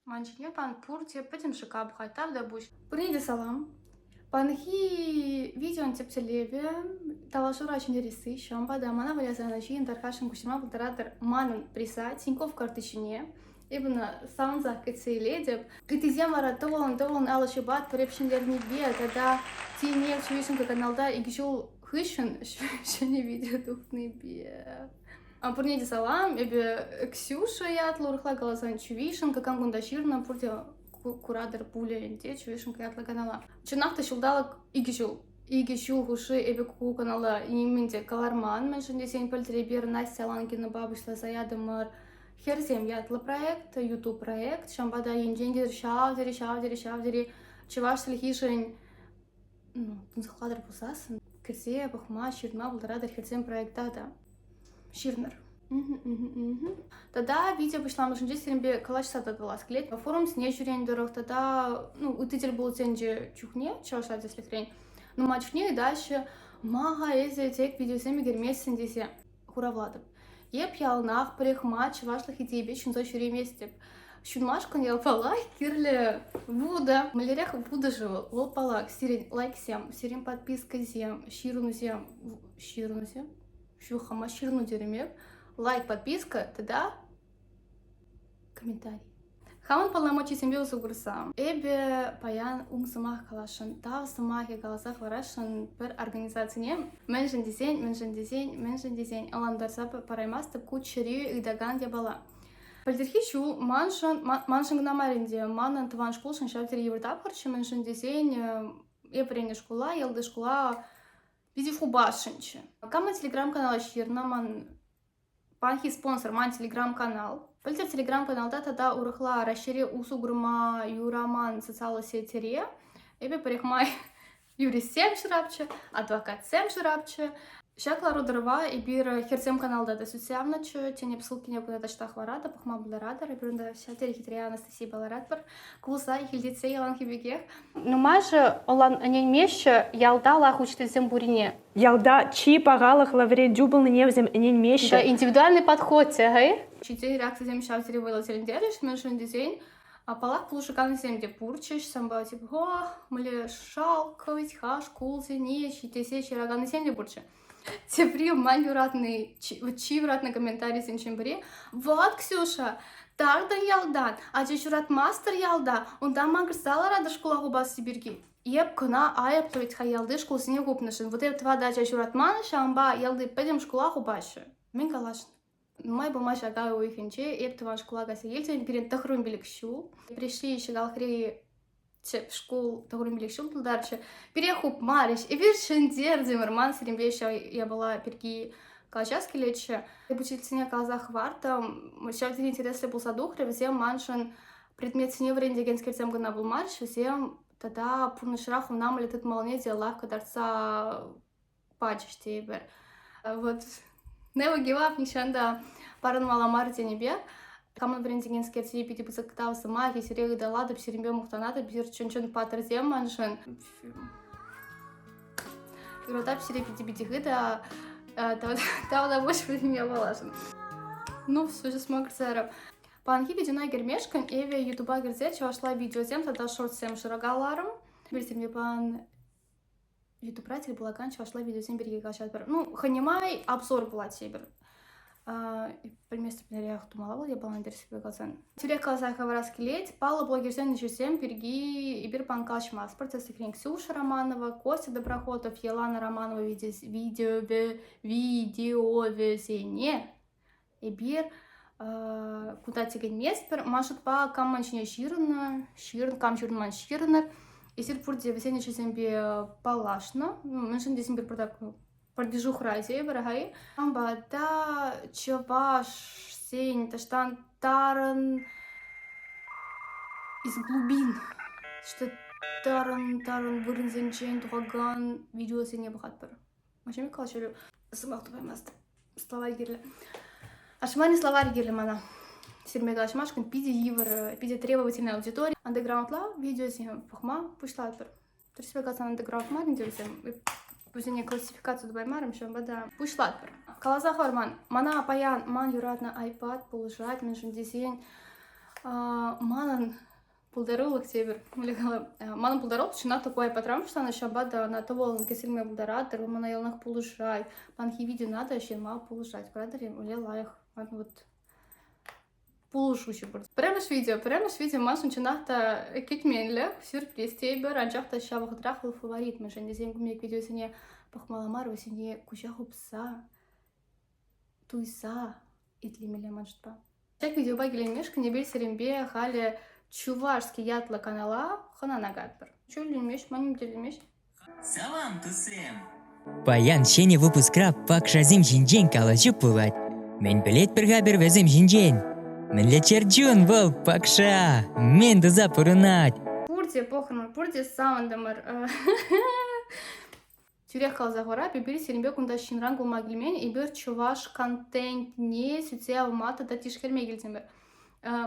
Манчине пан пурте пытем шикап хайтав да буш. Пурниде салам. Панхи видеон тепселеве талашура чиндерисы шамба да мана валязана чин тархашин кушма булдаратор манын приса Тинькофф картышине. Ибна саунзах кецейледеп. Критизем вара толон алашибат препшинлерни бе тогда тине чуишинка каналда игжул хышын шене видео тухны бе. Пурниде салам, эбе Ксюша ятлы урхла галасан чувишинка камгунда ширна пурде курадыр пуленде чувишинка ятлы канала. Чынакта шулдалык игишул хуши эбе ку канала именде каларман меншинде сен пөлтеребер Настя Ланкина бабышла заядымыр херзем ятлы проект, YouTube проект, шамбада енжендер шавдери чуваш хишин тынсыкладыр пусасын. Кирсе бахма ширма булдарадыр херзем проекта да. Ширнер. Тогда видео пошла машинже серембе калач сатадылас клет. Форум сне жүрендеров тогда, утитель был тенже чухне, чаша если хрень. Ну мачухне и дальше мага эзе тек видео семи гермесен десе хуравладып. Еп ялнах прех матч вашлых и тебе чунзо шюре месте. Шунмашкан ялпала кирле Буда. Малерех Буда живо. Лопалак. Сирень лайк сем. Сирень подписка зем. Ширну зем. Шухама ширну деремев. Лайк, подписка, тогда комментарий. Хаман полномочий симбиозу гурсам. Эбе паян самах калашан. Тав самахи каласах варашан пер организацияне. Меншен дизайн. Аландарса параймаста кучери идаган ябала. Пальтерхичу маншан гнамаринде. Манан тван школшан шафтер евротапхарчы. Меншен дизайн. Эпрене школа, елды школа. Видев убашенче. Кама телеграм-канал Ширнаман. Панхи спонсор ман телеграм-канал. Пальтер телеграм-канал тогда урахла расшире усугурма юраман социалы сетере. Эбе парихмай юрист сем шрапче, адвокат сем шрапче. Шакла рудерва и бир херсем канал да социальначе, тени посылки не куда-то штах варада, пахма бларада, ребрунда вся терехитрия Анастасия Баларадпар, кулса и хильдице ялан хибегех. Ну маже олан анен меще ялда лах учты зембурине. Ялда чи паралах лавре дюбл на невзем анен меще. Да, индивидуальный подход, гай? Чите реакция зем шавтери вылазили делишь, меньшин дизайн. А палах плушикан зем де пурчиш, самба типа, мле шалковить хаш, кулзи, нечи, тесе чираган зем де пурче. Тепри манюратный, чивратный комментарий с инчимбри. Вот, Ксюша, тардан ялдан, а чешурат мастер ялда, он там магрсала рада школа губас сибирги. Еп кына аяп тоить ха ялды школ сне губнышын. Вот это два дача чешурат мана шамба ялды пойдем школа губашы. Мен калашн. Май бумаша гаю уйхенче, еп това школа гаси ельцен перед тахрум беликшу. Пришли еще галхри в школу тагурим биликшул тулдарчы перехуп мариш и виршин дердзимерман серембеша я была перги калачаски лече обучительная казах варта сейчас интересно был садухре всем маншин предмет сне вренде генскер тем гна был марш всем тогда пурны шраху нам летит молнезе лавка дарца пачштебер вот нео гивап нишанда паран маламарте небе. Каман брендинген скерти пити пацактавса маги серега да ладып серембе мухтаната бир чон патрзем маншин. Иротап сере пити гыда тавда больше меня балашин. Ну все же смог церап. Панхи видео гермешкан эве ютуба герзе чавашла видео зем тогда шорт сем шырагаларым. Бирсем мне пан ютуб ратель балаган чавашла видео зем берги калчат. Ну ханимай обзор была себер. Приместо пенереях тумалавал, я была на себе глазан. Тюрек казах авраски леть, пала блогерзен еще всем перги и бир панкач мас. Процессы хрень Ксюша Романова, Костя Доброхотов, Елана Романова видео везене. И бир куда теген местер, машет па каманчине ширн, камчурман ширнер. И сирпурди весенне чесембе палашна, меншин десембе продак. Продвижу хразе, барагай. Амбада, чаваш, сень, таштан, таран из глубин. Что таран, вырнзенчен, тухаган, видео сене бахатпар. Машами калчарю, самах тупай маст. Словарь гирле. Ашмани словарь гирле мана. Сермега ашмашкан, пиди ивер, пиди требовательная аудитория. Андеграунд ла, видео сене пухма, пушлатпар. Турсибе касан андеграунд марин дюрсем. Пусть классификацию добаймарим, что вода. Пусть латпер. Калаза хорман. Мана паян ман юратна айпад полужать меншин дизайн. Манан пулдарылык тебір. Манан пулдарылык чына такой патрам, что она шабада на того кесельме пулдаратыр, мана елнах пулышай. Манхи видео надо еще мал пулышать. Крадали, уле лаях. Вот пулышучы бүр. Прямо с видео масын чынақта кетменлі сюрприз тебір. Анжақта шабық драқлы фаворит. Мы және зем күмек видеосыне пахмаламар, өсіне күші хупса, туйса, итлемеле манжытпа. Чак видеоба келемеш, кінебел серембе халі чувашский ятлы канала хана нагадбір. Чөлемеш, маним делемеш. Салам тусем! Паян шене выпускра пакшазим жинжен калачы пулать. Мен білет бір габір везім жинжен. Мінле черджун бол пакша, мен дыза пұрынат. Пурде похран, пурде саундамыр. Тюрех қалзағыра, бебері серембе күнда шинран болма келмен, ебір чуваш контент не сүтсе алматы да тишкерме келден бір.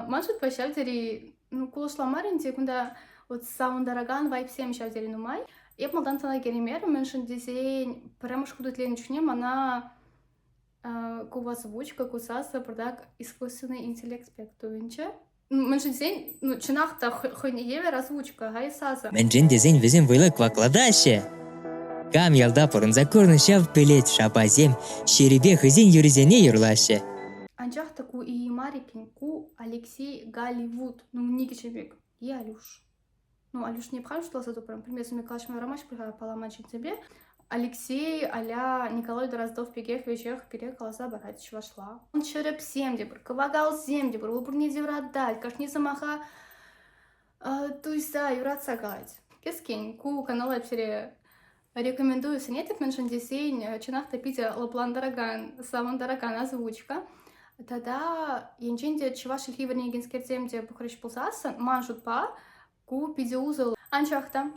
Маншут па шавдері, кулышламарынде күнда саундараган вайпсем шавдері нумай. Еп малдан тана керемер, меншін дезейн прямо шкудутлен чунем, ана кува озвучка, кусаса, продак искусственный интеллект спектувинче. Меншін дезейн, чынақта хойне евер озвучка, гай саса. Менжен дезен везем вылык вакладаще. Кам ялда пұрынза көрні шав пілет шапазем, шеребе хызен юризене юрлаще. Анчах таку и Марикин, ку Алексей Голливуд, ниги чебек, и Алюш. Алюш не пхал, что за прям пример Михайлович Ромаш поломать тебе. Алексей а-ля Николай Дроздов пегех вечех перекала забрать вошла. Он череп 7 дебр, ковагал 7 дебр, выборни деврадаль, кашни замаха туйса юратса галать. Кескень, ку канала псере рекомендую снять меншин десейн, чинах топите лаплан дороган, саман дороган озвучка. Тогда янченде чуваши хиверни генскертемде бухарыш пулсасан, манжут па, ку пидеузал анчахта.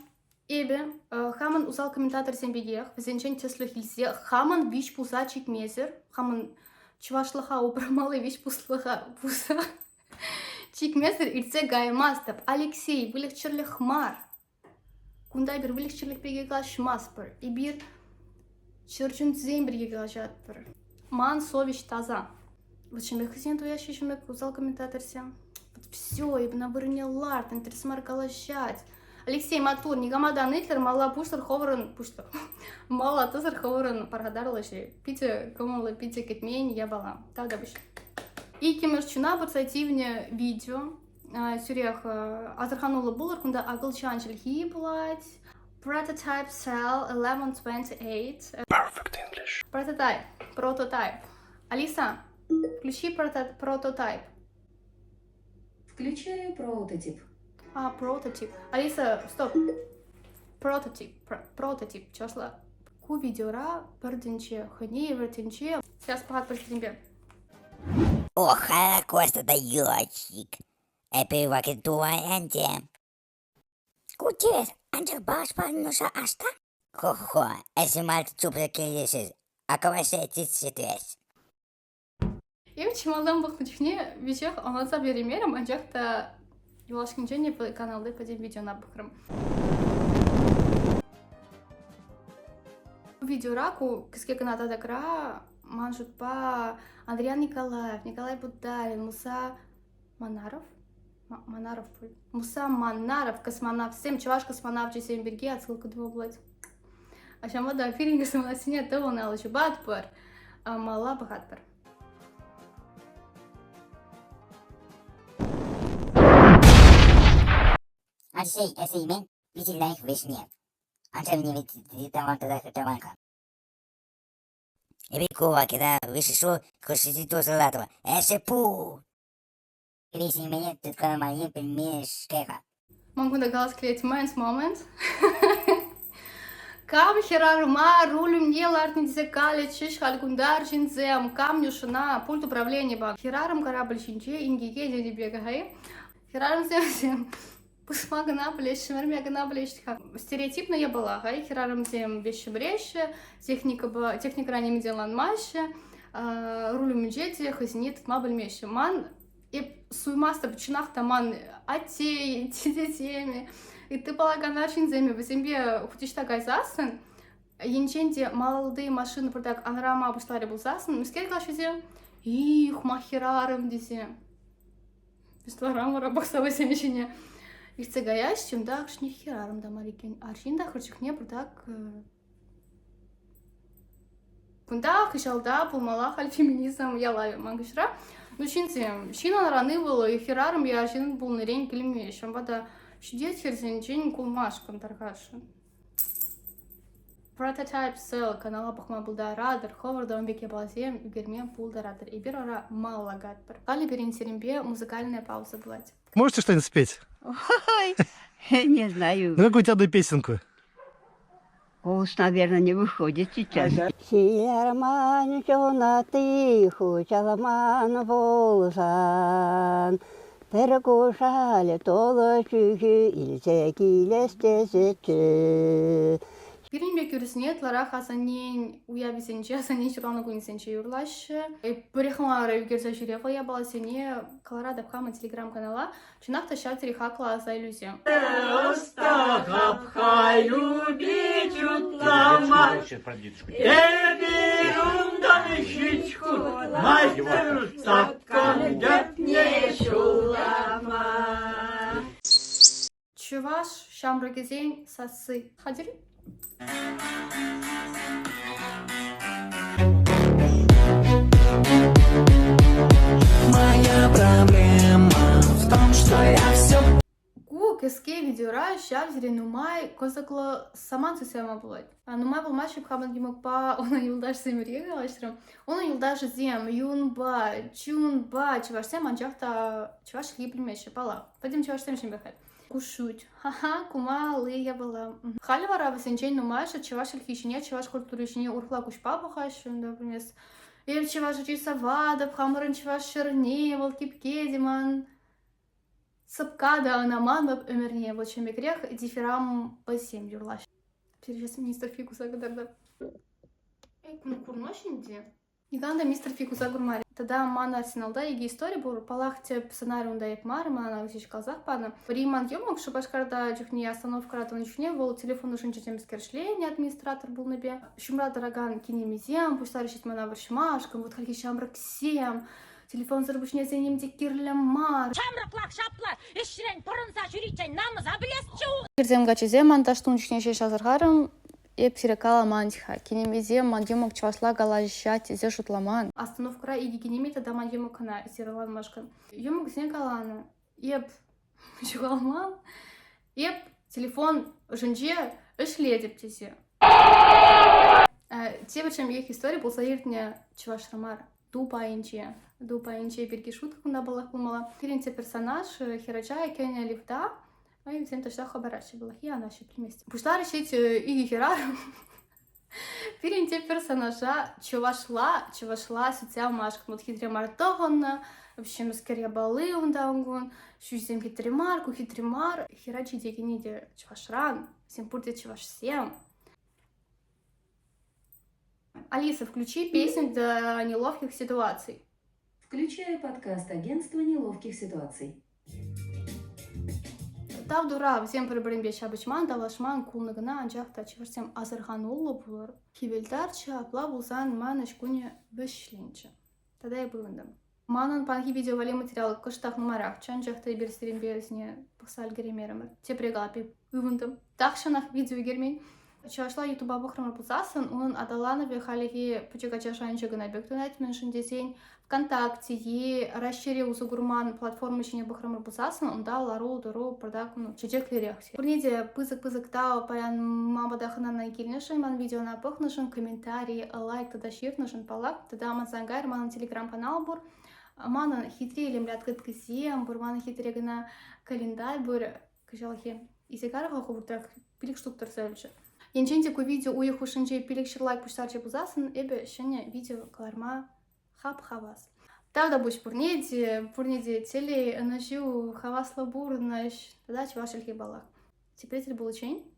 Эбе, хаман узал комментатор сембегех, везенчен теслы хильсе, хаман вич пулсачик мезер, хаман чувашлыха упрамалы вич пуслыха пуса. Чик мезер ирце гаймастап, Алексей, вылех черлих хмар. Кундайбер вылех черлих пегега шмаспыр, и бир черчун зембергега жатпыр. Ман совещ таза. Вот чем я хозяин твоя щищем, узал комментатор сем. Вот все, и на вырне ларт, интерсмар калащать. Алексей Матур, Нигамадан Итлер, мала пуштар ховран, пуштар. Мала тазар ховран паргадарылаши. Пите, комола, пите кетмень, я бала. Тогда выше. И кемерчуна подсайтивне видео. Сюрех азарханула булар, кунда агалчанчель хиблать. Prototype Cell 1128. Perfect English. Прототайп. Алиса, включи прототайп. Включаю прототип. Прототип. Алиса, стоп. Прототип. Чошла. Ку видеора перденче, хне вертенче. Сейчас пахат по-стрімбе. Ох, Коста даётчик. Эпиваки туаенте. Кутес, анчах баш парнуша ашта? Хо-хо, эси мальт чупра келесіз. Акавасе тисетес. Я чемодан бахнучне вечех анаса беремером, анчахта юлашкинчене по каналды по видео на бахрам. Видеораку киске каната дакра манжут па Андриан Николаев, Николай Бударин, Муса Манаров. Муса Манаров, космонавт, 7 чуваш космонавт, 7 берги, отсылка 2 блядь. А шама да филинга самолосине того на лучу батпар, а мала бахатпар. Ансей, эсей мен, витильна их весне. Анча мне ведь таманта да таманка. Эби кова, когда вышел, кушайте то салатова. Эше пу! Крisi меня тут камайе пельмеш кеха. Могу догалась клеить момент. Кам херарма, рулем не лартни дзекали, чиш халькундар чинзем, камню шина, пульт управления баг. Хераром корабль чинче, ингике дяди бега хай. Хераром зем, пусмага на плещ, шмермяга на плещ. Стереотипно я была, хай. Хераром зем вещи бреще, техника ранее делан маше, рулем джети, хазинит, мабель меще. Ман, и суймаста починах таман атей, теми. И ты полагана шинземи, в земле хочешь такая засын, янченте молодые машины продак анрама обуслали был засын, мискер кашузе, их махераром дизе. Бестварамара бақсавай семешіне. Ирцегаяш, чимдақ шне херарым да марикен. Аршинда хырчықне бұрдақ... Бұнда қышалда бұлмалақ ал феминизм ялай маңғышыра. Ну, чинцем, шинан раны было, и херарым я аршин был нырень келемеш. Амбада шидет херзен чень кулмашкам таргашын. Prototype Cell канала бақма бұлда радыр, ховарда онбеке балазем, үгермен бұлда радыр. И бір ора мало гатпыр. Қали берен серембе музыкальная пауза была. Можете что-нибудь спеть? Ой, не знаю. Ну, какую-то одну песенку. Голос, наверное, не выходит сейчас. Сиярман жонаты хучаламан болсан, Перекушали толы чүхі илсе килестесетчі. Пиринбе күрісіне тларақ асанен уябесенче, асанен шыраны көйнесенче юрлашы. Бірехмара үгерза жүрегі я бала сене Колора Дабхама телеграм-канала. Чынақта шаптері хақла аса иллюзия. Чуваш, шамрагезен, сасы. Хадири? Моя проблема в том, что я все. Кеске видеора шабзире нумай козакло саман сусема булат. Нумай был матч бхаман гимокпа, он юлдаш семирьега лаштрам. Он юлдаш зем, юнба, чунба, чувашсем анжахта чуваш хлиплемеше пала. Пойдем чувашсем шимбехат. Кушуть. Ха-ха, кума лыя была. Хальвара васенчень нумаша чуваш хищине, чуваш культурищине урхла кушпа бахаш, например. И чуваш чисавада, бхамаран чуваш шерне, волкипке диман. Сапкада анаман веб өмерне, вот чем грех, дифирам по 7 юрлаш. Сейчас мистер Фикуса гадарда. Курношинде. Иганда мистер Фикуса гурмари. Тогда мана арсеналда иги история был, палахте сценарий да якмар, мана усич казах пана. Риман ёмок, что башкарда чухни остановка ратон чухне, был телефон нужен чем скершление, администратор был на бе. Шумра дороган кинемизем, пуштарищит мана варшмашкам, вот хальки шамраксем. Телефон зарбушне за ним декирлям мар. Шамраплак шапла, ишрен порунса журичен намаз аблесчу. Кирзем гачезе монтажтун чухне шазаргарым. Эп сирекала мантиха. Кинемизе мандемок чвасла галажат зе шутламан. Остановка иги кинемита да мандемок на сиралан машкан. Ёмок галана. Эп шугалман. Эп телефон женже эшледеп тесе. Тебе чем их история был заиртня чвашрамар. Дупаинче берги шутка кунда была кумала. Киринте персонаж херачая Кеня лифта. А и всем точно хабараши была. Я наши приместе. Пушла решить и херар. Киринте персонажа чувашла социал машка. Вот хитремар тогонна. Вообще скорее балы он даунгон. Шузем хитремар. Херачи дегениде чувашран. Всем пурте чуваш всем. Алиса, включи песню для неловких ситуаций. Включаю подкаст агентства неловких ситуаций. Тавдура всем прибрымбе шабычман, далашман, кулныгына анжақта чевірсем азырғанулы бұлыр. Кивелдарча апла бұлзан маныш күне вішленчі. Тогда я бывындым. Манан панхи видеовали материалы кыштақ нумарах, чанжақта берістерімбе өзіне пықсал керемерімір. Тепрегапи бывындым. Тақшанақ видео гермей. Чавашла ютуба бахрамар пулсасын, он адаланове халиги пучага чашанчы гына бектунать меншин десень. ВКонтакте е расшире узугурман платформы чине бахрамар пулсасын, он дал лару дуру продакуну чечек лирехси. Пурниде пызык тау паян мамадахана на кильнышын, ман видео на пыхнышын, комментарий, лайк тада ширнышын палак, тада ман зангайр, ман телеграм-канал бур. Ман хитре лемлят кыткызем, бур ман хитре гына календарь бур, кыжалхи. Изегарга хубуртак пилик штук тарсельчы. Енченде ку видео уйх ушинче пилик ширлайк пуштарче бузасын, эбе шене видео каларма хап-хавас. Тогда буш пурнеде теле нажу хавас лабур наш, тогда чувашельхи балак. Теперь был чень.